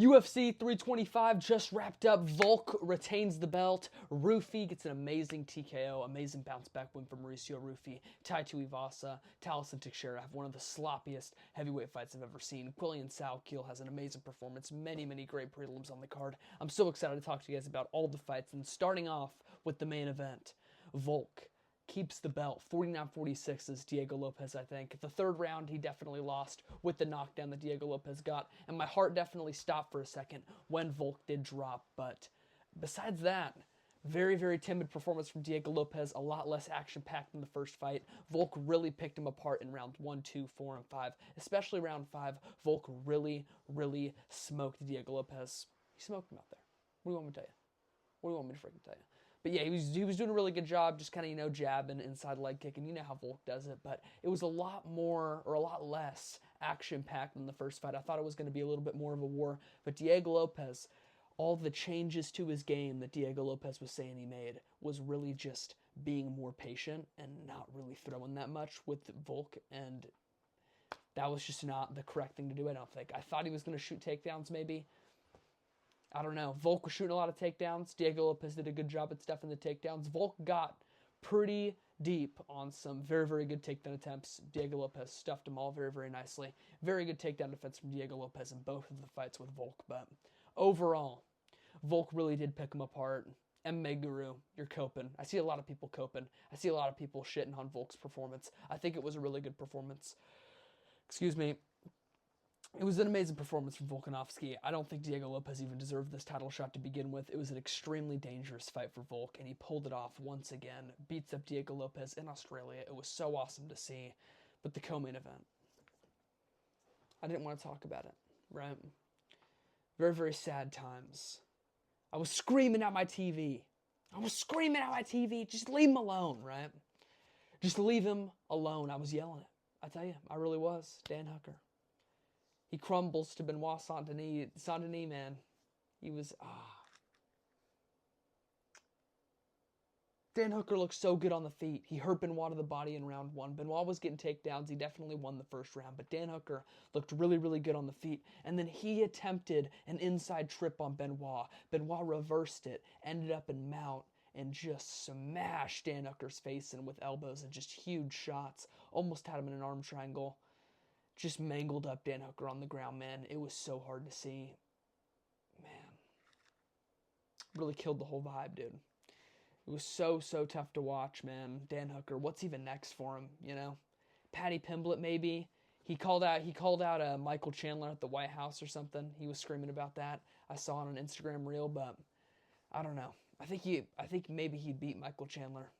UFC 325 just wrapped up. Volk retains the belt. Rufi gets an amazing TKO, amazing bounce back win from Mauricio Rufi. Taito Ivasa, Talison Teixeira have one of the sloppiest heavyweight fights I've ever seen. Quillian Salkiel has an amazing performance. Many great prelims on the card. I'm so excited to talk to you guys about all the fights. And starting off with the main event, Volk keeps the belt. 49-46 is Diego Lopez, I think. The third round, he definitely lost with the knockdown that Diego Lopez got, and my heart definitely stopped for a second when Volk did drop, but besides that, very timid performance from Diego Lopez, a lot less action-packed than the first fight. Volk really picked him apart in rounds 1, 2, 4, and 5, especially round 5. Volk really smoked Diego Lopez. He smoked him out there. What do you want me to tell you? What do you want me to freaking tell you? But yeah, he was doing a really good job, just kind of, jabbing inside leg kick, and you know how Volk does it, but it was a lot less action-packed than the first fight. I thought it was going to be a little bit more of a war, but Diego Lopez, all the changes to his game that Diego Lopez was saying he made was really just being more patient and not really throwing that much with Volk, and that was just not the correct thing to do, I don't think. I thought he was going to shoot takedowns, maybe. I don't know. Volk was shooting a lot of takedowns. Diego Lopez did a good job at stuffing the takedowns. Volk got pretty deep on some very good takedown attempts. Diego Lopez stuffed them all very nicely. Very good takedown defense from Diego Lopez in both of the fights with Volk. But overall, Volk really did pick him apart. MMA Guru, you're coping. I see a lot of people coping. I see a lot of people shitting on Volk's performance. I think it was a really good performance. Excuse me. It was an amazing performance from Volkanovski. I don't think Diego Lopez even deserved this title shot to begin with. It was an extremely dangerous fight for Volk, and he pulled it off once again. Beats up Diego Lopez in Australia. It was so awesome to see. But the co-main event, I didn't want to talk about it, right? Very sad times. I was screaming at my TV. Just leave him alone, right? Just leave him alone. I was yelling it. I tell you, I really was. Dan Hooker. He crumbles to Benoit Saint-Denis. Saint-Denis, man. He was, Dan Hooker looked so good on the feet. He hurt Benoit to the body in round 1. Benoit was getting takedowns. He definitely won the first round. But Dan Hooker looked really good on the feet. And then he attempted an inside trip on Benoit. Benoit reversed it, ended up in mount, and just smashed Dan Hooker's face in with elbows and just huge shots. Almost had him in an arm triangle. Just mangled up Dan Hooker on the ground, man. It was so hard to see. Man. Really killed the whole vibe, dude. It was so tough to watch, man. Dan Hooker, what's even next for him, you know? Paddy Pimblett, maybe. He called out Michael Chandler at the White House or something. He was screaming about that. I saw it on an Instagram reel, but I don't know. I think maybe he'd beat Michael Chandler.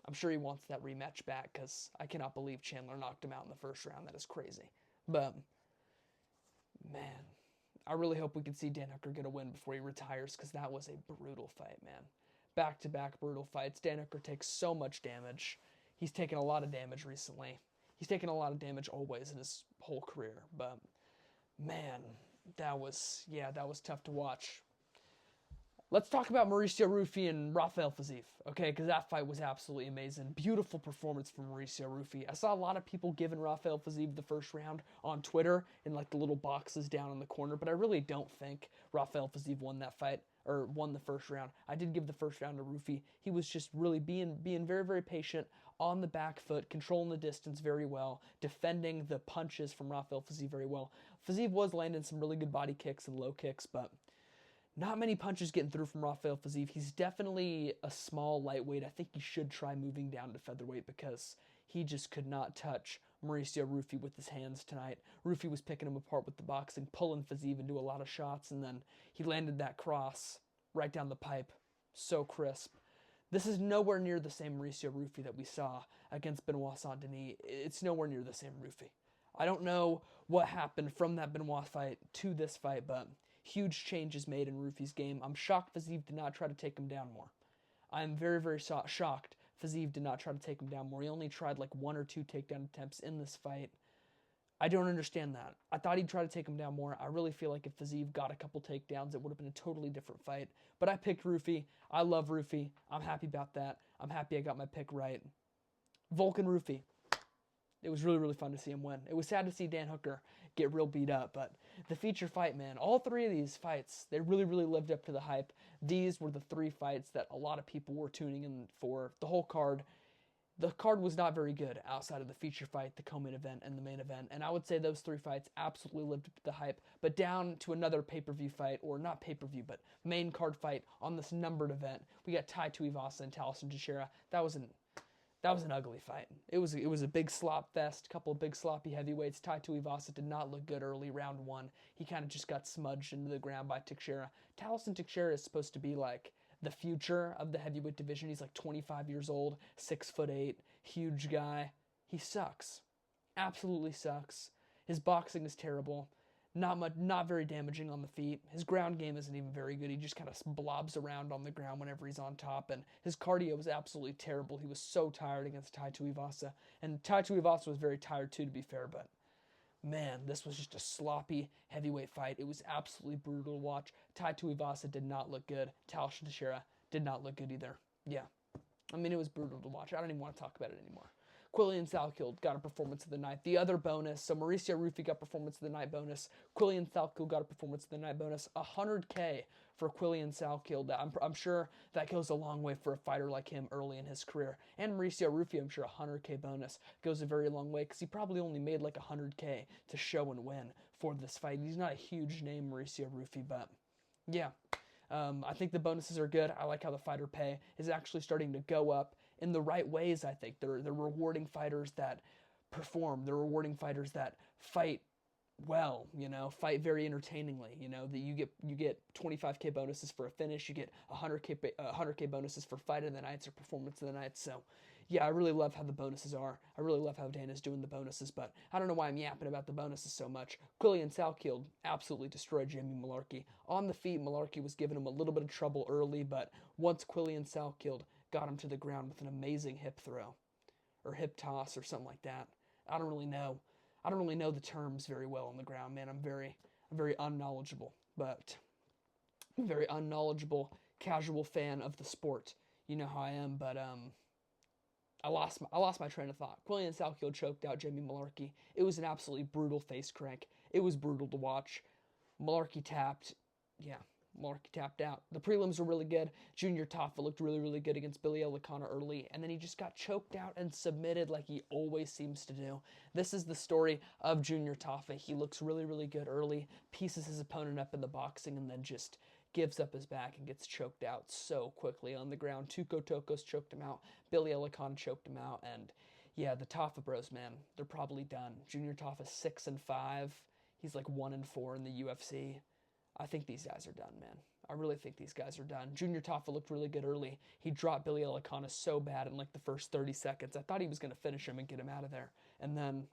I'm sure he wants that rematch back because I cannot believe Chandler knocked him out in the first round. That is crazy. But, man, I really hope we can see Dan Hooker get a win before he retires because that was a brutal fight, man. Back-to-back brutal fights. Dan Hooker takes so much damage. He's taken a lot of damage recently. He's taken a lot of damage always in his whole career. But, man, that was tough to watch. Let's talk about Mauricio Rufi and Rafael Fiziev, okay? Because that fight was absolutely amazing. Beautiful performance from Mauricio Rufi. I saw a lot of people giving Rafael Fiziev the first round on Twitter in like the little boxes down in the corner, but I really don't think Rafael Fiziev won that fight or won the first round. I did give the first round to Rufi. He was just really being very patient on the back foot, controlling the distance very well, defending the punches from Rafael Fiziev very well. Fiziev was landing some really good body kicks and low kicks, but not many punches getting through from Rafael Fiziev. He's definitely a small lightweight. I think he should try moving down to featherweight because he just could not touch Mauricio Rufi with his hands tonight. Rufi was picking him apart with the boxing, pulling Fiziev into a lot of shots, and then he landed that cross right down the pipe. So crisp. This is nowhere near the same Mauricio Rufi that we saw against Benoit Saint-Denis. It's nowhere near the same Rufi. I don't know what happened from that Benoit fight to this fight, but huge changes made in Rufi's game. I'm shocked Fiziev did not try to take him down more. I'm very shocked Fiziev did not try to take him down more. He only tried like 1 or 2 takedown attempts in this fight. I don't understand that. I thought he'd try to take him down more. I really feel like if Fiziev got a couple takedowns, it would have been a totally different fight. But I picked Rufi. I love Rufi. I'm happy about that. I'm happy I got my pick right. Volk and Rufi. It was really, really fun to see him win. It was sad to see Dan Hooker get real beat up, but the feature fight, man, all three of these fights, they really, really lived up to the hype. These were the three fights that a lot of people were tuning in for. The whole card, the card was not very good outside of the feature fight, the co-main event, and the main event. And I would say those three fights absolutely lived up to the hype. But down to another pay-per-view fight, or not pay-per-view, but main card fight on this numbered event, we got Tai Tuivasa and Talison Teixeira. That was an ugly fight. It was a big slop fest, a couple of big sloppy heavyweights. Tai Tuivasa did not look good early, round one. He kind of just got smudged into the ground by Teixeira. Talison Teixeira is supposed to be like the future of the heavyweight division. He's like 25 years old, 6'8", huge guy. He sucks. Absolutely sucks. His boxing is terrible. Not very damaging on the feet. His ground game isn't even very good. He just kind of blobs around on the ground whenever he's on top, and his cardio was absolutely terrible. He was so tired against Tai Tuivasa, and Tai Tuivasa was very tired too, to be fair, but man, this was just a sloppy heavyweight fight. It was absolutely brutal to watch. Tai Tuivasa did not look good. Talison Teixeira did not look good either. Yeah. I mean, it was brutal to watch. I don't even want to talk about it anymore. Quillian Salkild got a performance of the night. The other bonus, so Mauricio Rufy got performance of the night bonus. Quillian Salkild got a performance of the night bonus. $100K for Quillian Salkild. I'm sure that goes a long way for a fighter like him early in his career. And Mauricio Rufy, I'm sure $100K bonus goes a very long way because he probably only made like $100K to show and win for this fight. He's not a huge name, Mauricio Rufy, but yeah. I think the bonuses are good. I like how the fighter pay is actually starting to go up in the right ways, I think. They're rewarding fighters that perform. They're rewarding fighters that fight well, fight very entertainingly, that you get 25K bonuses for a finish, you get 100K bonuses for fight of the nights or performance of the night. So yeah, I really love how the bonuses are. I really love how Dana's doing the bonuses, but I don't know why I'm yapping about the bonuses so much. Quillian Salkild absolutely destroyed Jamie Mullarkey. On the feet, Mullarkey was giving him a little bit of trouble early, but once Quillian Salkild got him to the ground with an amazing hip throw, or hip toss, or something like that. I don't really know the terms very well on the ground, man. I'm very unknowledgeable, but I'm a very unknowledgeable, casual fan of the sport. You know how I am, but I lost my train of thought. Quillian Salkild choked out Jamie Mullarkey. It was an absolutely brutal face crank. It was brutal to watch. Mullarkey tapped. Yeah, Mullarkey tapped out. The prelims were really good. Junior Taffa looked really, really good against Billy Elikana early, and then he just got choked out and submitted like he always seems to do. This is the story of Junior Taffa. He looks really, really good early, pieces his opponent up in the boxing, and then just gives up his back and gets choked out so quickly on the ground. Tuco Tokos choked him out. Billy Elikana choked him out. And yeah, the Taffa bros, man, they're probably done. Junior Taffa's 6-5. He's like 1-4 in the UFC. I think these guys are done, man. I really think these guys are done. Junior Taffa looked really good early. He dropped Billy Elikana so bad in like the first 30 seconds. I thought he was going to finish him and get him out of there. And then,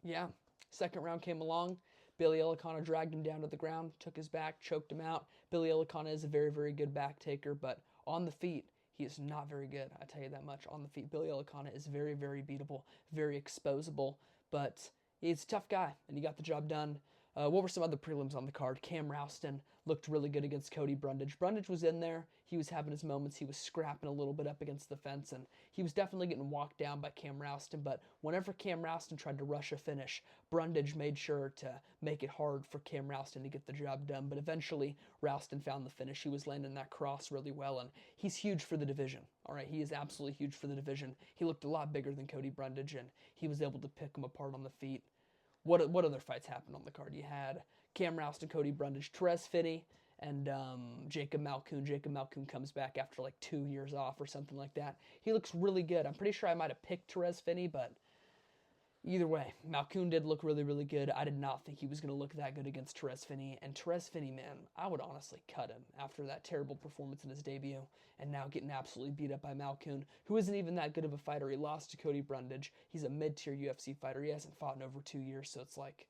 yeah, second round came along. Billy Elikana dragged him down to the ground, took his back, choked him out. Billy Elikana is a very, very good back taker, but on the feet, he is not very good. I tell you that much. On the feet, Billy Elikana is very, very beatable, very exposable, but he's a tough guy, and he got the job done. What were some other prelims on the card? Cam Rouston looked really good against Cody Brundage. Brundage was in there. He was having his moments. He was scrapping a little bit up against the fence, and he was definitely getting walked down by Cam Rouston. But whenever Cam Rouston tried to rush a finish, Brundage made sure to make it hard for Cam Rouston to get the job done. But eventually, Rouston found the finish. He was landing that cross really well, and he's huge for the division. All right, he is absolutely huge for the division. He looked a lot bigger than Cody Brundage, and he was able to pick him apart on the feet. What other fights happened on the card? You had Cam Rouston, Cody Brundage, Terez Finney, and Jacob Malkoun. Jacob Malkoun comes back after like 2 years off or something like that. He looks really good. I'm pretty sure I might have picked Terez Finney, but either way, Malkoun did look really, really good. I did not think he was going to look that good against Terez Finney. And Terez Finney, man, I would honestly cut him after that terrible performance in his debut and now getting absolutely beat up by Malkoun, who isn't even that good of a fighter. He lost to Cody Brundage. He's a mid-tier UFC fighter. He hasn't fought in over 2 years, so it's like,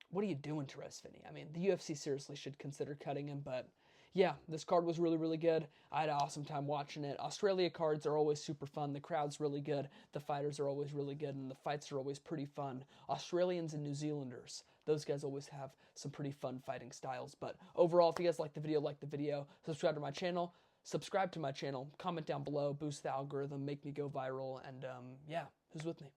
what are you doing, Terez Finney? I mean, the UFC seriously should consider cutting him, but yeah, this card was really, really good. I had an awesome time watching it. Australia cards are always super fun. The crowd's really good. The fighters are always really good, and the fights are always pretty fun. Australians and New Zealanders, those guys always have some pretty fun fighting styles. But overall, if you guys like the video, subscribe to my channel, comment down below, boost the algorithm, make me go viral, and yeah, Who's with me?